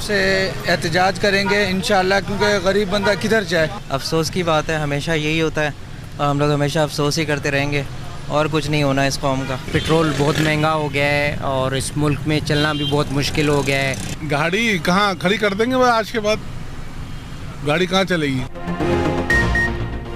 तरफ से एहतजाज करेंगे इंशाअल्लाह, क्योंकि गरीब बंदा किधर जाए। अफसोस की बात है, हमेशा यही होता है और हम लोग हमेशा अफसोस ही करते रहेंगे और कुछ नहीं होना इस कौम का। पेट्रोल बहुत महंगा हो गया है और इस मुल्क में चलना भी बहुत मुश्किल हो गया है। गाड़ी कहाँ खड़ी कर देंगे भाई, आज के बाद गाड़ी कहाँ चलेगी।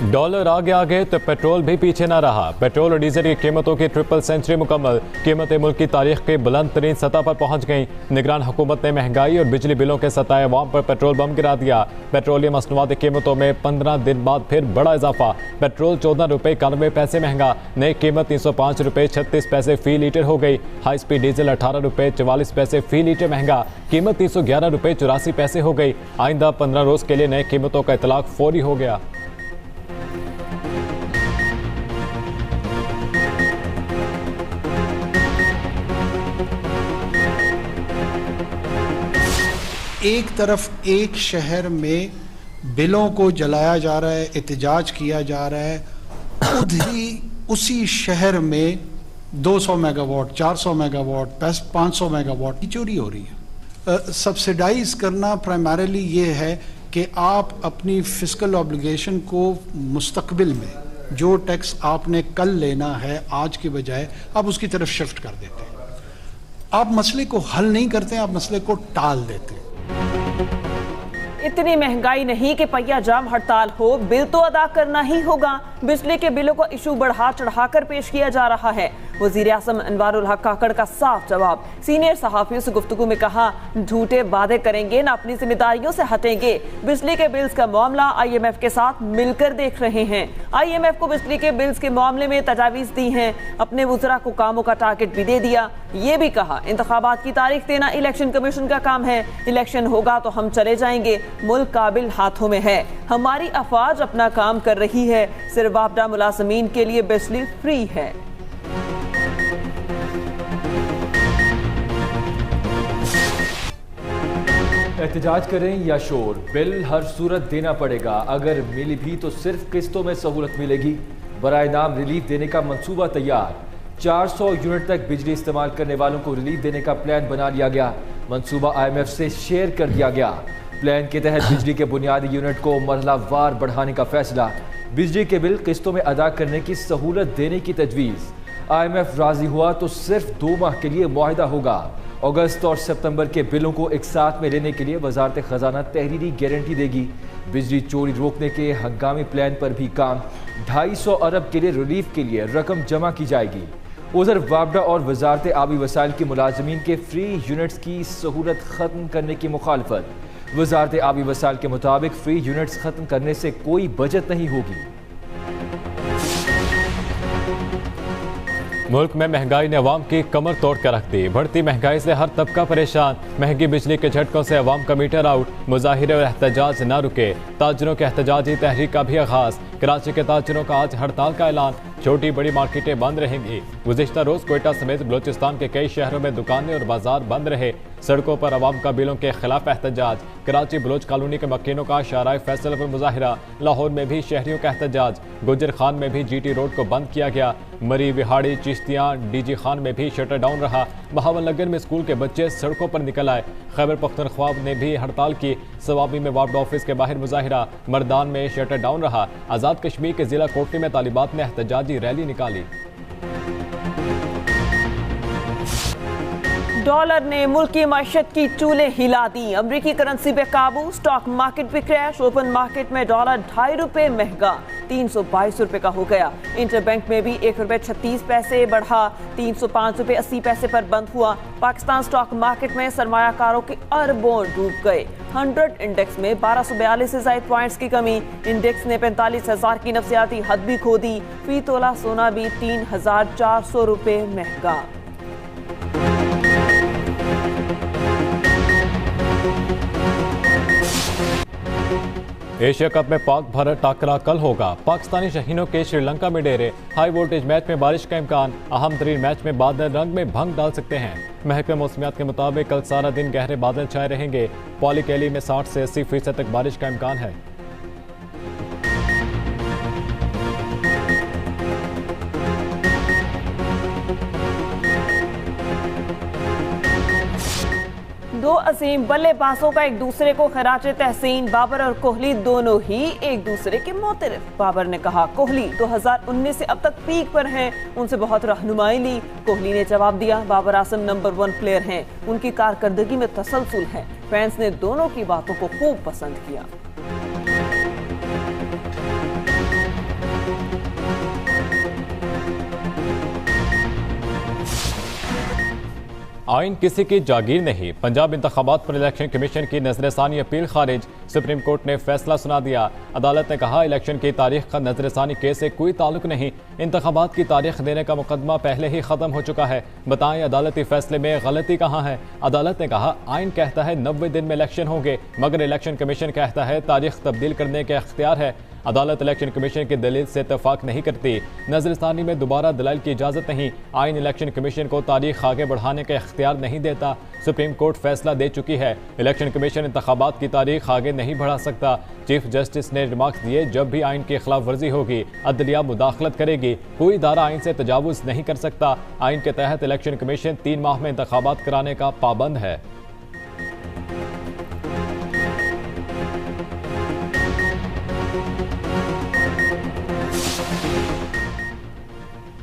डॉलर आगे आगे तो पेट्रोल भी पीछे ना रहा। पेट्रोल और डीजल की कीमतों की ट्रिपल सेंचुरी मुकम्मल। कीमतें मुल्क की तारीख के बुलंद तरीन सतह पर पहुंच गईं। निगरान हुकूमत ने महंगाई और बिजली बिलों के सताए अवाम पर पेट्रोल बम गिरा दिया। पेट्रोलियम मसनूआत की कीमतों में 15 दिन बाद फिर बड़ा इजाफा। पेट्रोल 14 रुपये 91 पैसे महंगा। नई कीमत 305 रुपये 36 पैसे फी लीटर हो गई। हाई स्पीड डीजल 18 रुपये 44 पैसे फी लीटर महंगा। कीमत 311 रुपये 84 पैसे हो गई। आइंदा 15 रोज के लिए नई कीमतों का इतलाक फौरी हो गया। एक तरफ एक शहर में बिलों को जलाया जा रहा है, एहतजाज किया जा रहा है, उसी शहर में 200 मेगावाट 400 मेगावाट 500 मेगावाट की चोरी हो रही है। सब्सिडाइज करना प्राइमरीली ये है कि आप अपनी फिस्कल ऑब्लिगेशन को मुस्तकबिल में जो टैक्स आपने कल लेना है आज के बजाय आप उसकी तरफ शिफ्ट कर देते हैं। आप मसले को हल नहीं करते हैं, आप मसले को टाल देते हैं। इतनी महंगाई नहीं कि पहिया जाम हड़ताल हो, बिल तो अदा करना ही होगा। बिजली के बिलों का इशू बढ़ा चढ़ाकर पेश किया जा रहा है। वजीर आज़म अनवारुल हक काकड़ का साफ जवाब। सीनियर सहाफियों से गुफ्तगू में कहा, झूठे वादे करेंगे ना अपनी जिम्मेदारियों से हटेंगे। बिजली के बिल्स का मामला IMF के साथ मिलकर देख रहे हैं। IMF को बिजली के बिल्स के मामले में तजावीज दी हैं। अपने वज़रा को कामों का टारगेट भी दे दिया। ये भी कहा, इंतखाबात की तारीख देना इलेक्शन कमीशन का काम है। इलेक्शन होगा तो हम चले जाएंगे। मुल्क काबिल हाथों में है। हमारी अफवाज अपना काम कर रही है। सिर्फ वापडा मुलाजमीन के लिए बिजली फ्री है। एहतजाज करें या शोर, बिल हर सूरत देना पड़ेगा। अगर मिली भी तो सिर्फ किस्तों में सहूलत मिलेगी। बराए नाम रिलीफ देने का मंसूबा तैयार। 400 यूनिट तक बिजली इस्तेमाल करने वालों को रिलीफ देने का प्लान बना लिया गया। मंसूबा IMF से शेयर कर दिया गया। प्लान के तहत बिजली के बुनियादी यूनिट को मरहलावार बढ़ाने का फैसला। बिजली के बिल किस्तों में अदा करने की सहूलत देने की तजवीज़। IMF राजी हुआ तो सिर्फ 2 माह के लिए मुआहिदा होगा। अगस्त और सितंबर के बिलों को एक साथ में लेने के लिए वजारत खजाना तहरीरी गारंटी देगी। बिजली चोरी रोकने के हंगामी प्लान पर भी काम। 250 अरब के लिए रिलीफ के लिए रकम जमा की जाएगी। उधर वापडा और वजारत आबी वसाइल के मुलाजमीन के फ्री यूनिट्स की सहूलत खत्म करने की मुखालफत। वजारत आबी वसाइल के मुताबिक फ्री यूनिट्स खत्म करने से कोई बचत नहीं होगी। मुल्क में महंगाई ने अवाम की कमर तोड़ कर रख दी। बढ़ती महंगाई से हर तबका परेशान। महंगी बिजली के झटकों से अवाम का मीटर आउट। मुजाहिरे और एहतजाज न रुके। ताजरों के एहतजाजी तहरीक का भी आगाज। कराची के ताजरों का आज हड़ताल का ऐलान। छोटी बड़ी मार्केटें बंद रहेंगी। गुज़िश्ता रोज कोयटा समेत बलोचिस्तान के कई शहरों में दुकानें और बाजार बंद रहे। सड़कों पर अवाम का बिलों के खिलाफ एहतजाज। कराची बलोच कॉलोनी के मकीनों का शाराए फैसल पर मुजाहिरा। लाहौर में भी शहरियों का एहतजाज। गुजर खान में भी GT रोड को बंद किया गया। मरी विहाड़ी चिश्तियाँ DG खान में भी शटर डाउन रहा। बहावल नगर में स्कूल के बच्चे सड़कों पर निकल आए। खैबर पख्तूनख्वा ने भी हड़ताल की। सवाबी में वापडा ऑफिस के बाहर मुजाहिरा। मर्दान में शटर डाउन रहा। आज़ाद कश्मीर के जिला कोटली में तालिबात ने एहतजाजी रैली निकाली। डॉलर ने मुल्क की माशत की चूल्हे हिला दी। अमरीकी करेंसी पे काबू। स्टॉक मार्केट पे क्रैश। ओपन मार्केट में डॉलर 2.5 रुपये महंगा 322 रुपये का हो गया। इंटरबैंक में भी 1 रुपये 36 पैसे बढ़ा 305 रुपये 80 पैसे पर बंद हुआ। पाकिस्तान स्टॉक मार्केट में सरमायाकारों के अरबों डूब गए। 100 इंडेक्स में 1242 से ज़ायद पॉइंट्स की कमी। इंडेक्स ने 45,000 की नफसियाती हद भी खो दी। फी तोला सोना भी 3,400 रुपये महंगा। एशिया कप में पाक भारत टाकरा कल होगा। पाकिस्तानी शहीनों के श्रीलंका में डेरे। हाई वोल्टेज मैच में बारिश का इम्कान। अहम तरीन मैच में बादल रंग में भंग डाल सकते हैं। महकमे मौसमियात के मुताबिक कल सारा दिन गहरे बादल छाए रहेंगे। पॉलीकेली में 60 से 80% तक बारिश का इम्कान है। दो अजीम बल्लेबाजों का एक दूसरे को खराज तहसीन। बाबर और कोहली दोनों ही एक दूसरे के मोतरफ। बाबर ने कहा कोहली 2019 से अब तक पीक पर हैं, उनसे बहुत रहनुमाई ली। कोहली ने जवाब दिया बाबर आजम नंबर 1 प्लेयर हैं, उनकी कारकर्दगी में तसलसल है। फैंस ने दोनों की बातों को खूब पसंद किया। आइन किसी की जागीर नहीं, पंजाब इंतखाबात पर इलेक्शन कमीशन की नजरसानी अपील खारिज। सुप्रीम कोर्ट ने फैसला सुना दिया। अदालत ने कहा इलेक्शन की तारीख का नजरसानी केस से कोई ताल्लुक नहीं, इंतखाबात की तारीख देने का मुकदमा पहले ही खत्म हो चुका है। बताएं अदालती फैसले में गलती कहाँ है। अदालत ने कहा आइन कहता है 90 दिन में इलेक्शन होंगे, मगर इलेक्शन कमीशन कहता है तारीख तब्दील करने के अख्तियार है। अदालत इलेक्शन कमीशन की दलील से इत्तेफाक नहीं करती। नजरसानी में दोबारा दलाइल की इजाजत नहीं। आइन इलेक्शन कमीशन को तारीख आगे बढ़ाने का इख्तियार नहीं देता। सुप्रीम कोर्ट फैसला दे चुकी है, इलेक्शन कमीशन इंतखाबात की तारीख आगे नहीं बढ़ा सकता। चीफ जस्टिस ने रिमार्क्स दिए जब भी आइन की खिलाफ वर्जी होगी अदलिया मुदाखलत करेगी, कोई इदारा आइन से तजावुज नहीं कर सकता। आइन के तहत इलेक्शन कमीशन 3 माह में इंतखाबात कराने का पाबंद है।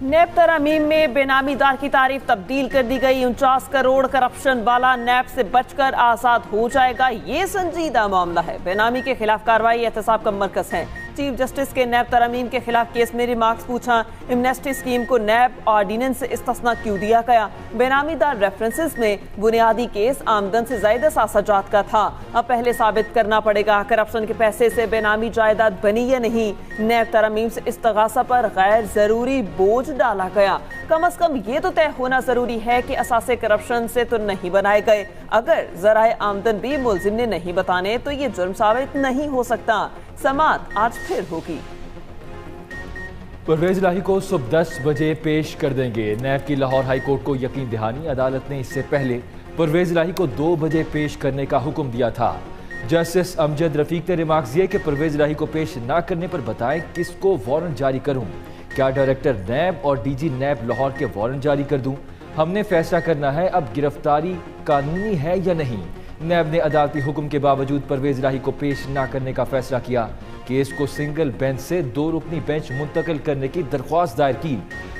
नैब तरमीम में बेनामीदार की तारीफ तब्दील कर दी गई। 49 करोड़ करप्शन वाला नैब से बचकर आजाद हो जाएगा, ये संजीदा मामला है। बेनामी के खिलाफ कार्रवाई एहतसाब का मरकज है। चीफ जस्टिस के नैब तरमीम के खिलाफ केस में रिमार्क्स पूछा। एमनेस्टी स्कीम को नैब ऑर्डिनेंस से इस्तिस्ना क्यों दिया गया। बेनामीदार रेफरेंसेस में बुनियादी केस आमदन से ज्यादा सासाजात का था। अब पहले साबित करना पड़ेगा करप्शन के पैसे से बेनामी जायदाद बनी या नहीं। नैब तरमीम से इस्तगासा पर गैर जरूरी बोझ डाला गया। कम अज कम ये तो तय होना जरूरी है कि असासे करप्शन से तो नहीं बनाए गए। अगर जराए आमदन भी मुल्जिम ने नहीं बताने तो ये जुर्म साबित नहीं हो सकता। समात आज फिर होगी। परवेज इलाही को सुबह 10 बजे पेश कर देंगे। नैब की लाहौर हाई कोर्ट को यकीन दहानी। अदालत ने इससे पहले परवेज इलाही को 2 बजे पेश करने का हुक्म दिया था। जस्टिस अमजद रफीक ने रिमार्क्स दिए कि परवेज इलाही को पेश ना करने पर बताएं किसको वारंट जारी करूं। क्या डायरेक्टर नैब और डीजी नैब लाहौर के वारंट जारी कर दूं? हमने फैसला करना है अब गिरफ्तारी कानूनी है या नहीं। नैब ने अदालती हुक्म के बावजूद परवेज इलाही को पेश न करने का फैसला किया। केस को सिंगल बेंच से 2 रुकनी बेंच मुंतकिल करने की दरख्वास्त दायर की।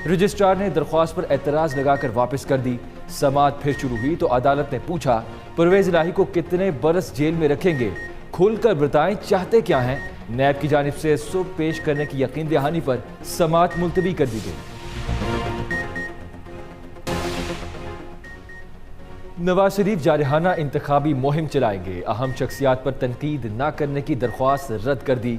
रजिस्ट्रार ने दरख्वास्त पर एतराज लगाकर वापस कर दी। समाअत फिर शुरू हुई तो अदालत ने पूछा परवेज इलाही को कितने बरस जेल में रखेंगे, खुलकर बताएं चाहते क्या हैं। नैब की जानिब से सुबह पेश करने की यकीन दहानी पर समाअत मुलतवी कर दी गई। नवाज शरीफ जारहाना इंतखाबी मुहिम चलाएंगे। अहम शख्सियात पर तनकीद न करने की दरख्वास्त रद्द कर दी।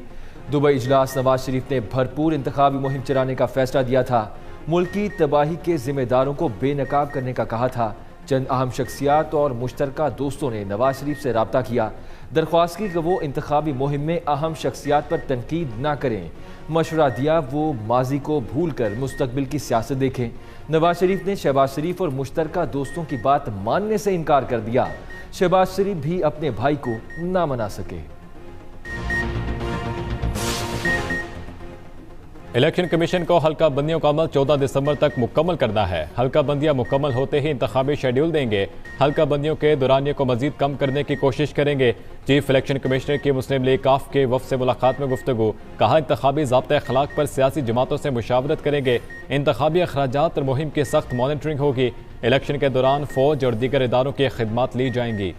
दुबई इजलास नवाज शरीफ ने भरपूर इंतखाबी मुहिम चलाने का फैसला दिया था। मुल्क की तबाही के जिम्मेदारों को बेनकाब करने का कहा था। चंद अहम शख्सियात और मुश्तरका दोस्तों ने नवाज शरीफ से रब्ता किया। दरख्वास्त की कि वो इंतखाबी मुहिम में अहम शख्सियात पर तनकीद ना करें। मशवरा दिया वो माजी को भूल कर मुस्तकबिल की सियासत देखें। नवाज शरीफ ने शहबाज शरीफ और मुश्तरका दोस्तों की बात मानने से इनकार कर दिया। शहबाज शरीफ भी अपने भाई को ना मना सके। इलेक्शन कमीशन को हल्का बंदियों का अमल 14 दिसंबर तक मुकम्मल करना है। हल्का बंदियां मुकम्मल होते ही इंतखाबी शेड्यूल देंगे। हल्का बंदियों के दौरानिए को मजीद कम करने की कोशिश करेंगे। चीफ इलेक्शन कमिश्नर की मुस्लिम लीग काफ के वफ़द से मुलाकात में गुफ्तगू। कहा इंतखाबी ज़ाब्ता अखलाक पर सियासी जमातों से मुशावरत करेंगे। इंतखाबी अखराजात और मुहिम की सख्त मॉनिटरिंग होगी। इलेक्शन के दौरान फौज और दीगर इदारों की खिदमात ली जाएंगी।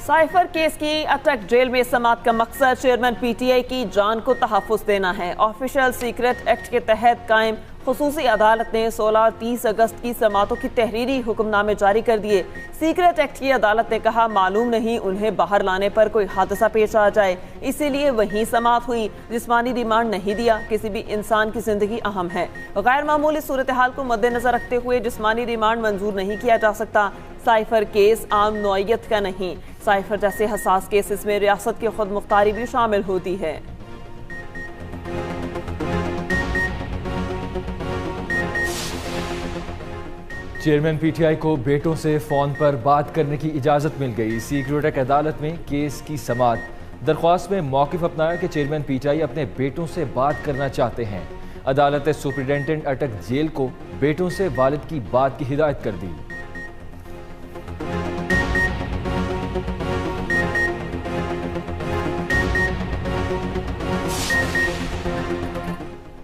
साइफर केस की अटक जेल में समाअत का मकसद चेयरमैन पीटीआई की जान को तहफ़्फ़ुज़ देना है। ऑफिशियल सीक्रेट एक्ट के तहत कायम खुसूसी अदालत ने 16 और 30 अगस्त की समाअतों की तहरीरी हुक्मनामे जारी कर दिए। सीक्रेट एक्ट की अदालत ने कहा मालूम नहीं उन्हें बाहर लाने पर कोई हादसा पेश आ जाए, इसीलिए वहीं समाअत हुई। जिस्मानी रिमांड नहीं दिया। किसी भी इंसान की जिंदगी अहम है। गैर मामूली सूरत हाल को मद्देनजर रखते हुए जिस्मानी रिमांड मंजूर नहीं किया जा सकता। साइफर केस आम नौइयत का नहीं। साइफर जैसे हसास केसेस में रियासत की खुद मुख्तारी भी शामिल होती है। चेयरमैन पीटीआई को बेटों से फोन पर बात करने की इजाजत मिल गई। सीक्रेट एक्ट अदालत में केस की समाअत। दरख्वास्त में मौक़िफ़ अपनाया कि चेयरमैन पीटीआई अपने बेटों से बात करना चाहते हैं। अदालत ने सुप्रिटेंडेंट अटक जेल को बेटों से वालिद की बात की हिदायत कर दी।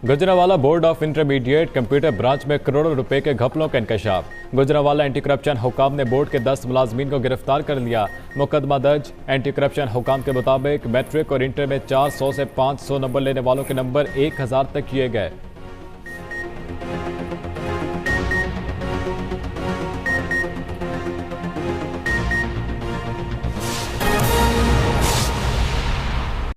Gujranwala board of intermediate computer branch में करोड़ों रुपए के घपलों का इंकशाफ। गुजरांवाला एंटी करप्शन हुकाम ने बोर्ड के 10 मुलाजमीन को गिरफ्तार कर लिया। मुकदमा दर्ज। एंटी करप्शन हुकाम के मुताबिक मैट्रिक और इंटर में 400 से 500 नंबर लेने वालों के नंबर 1000 तक किए गए।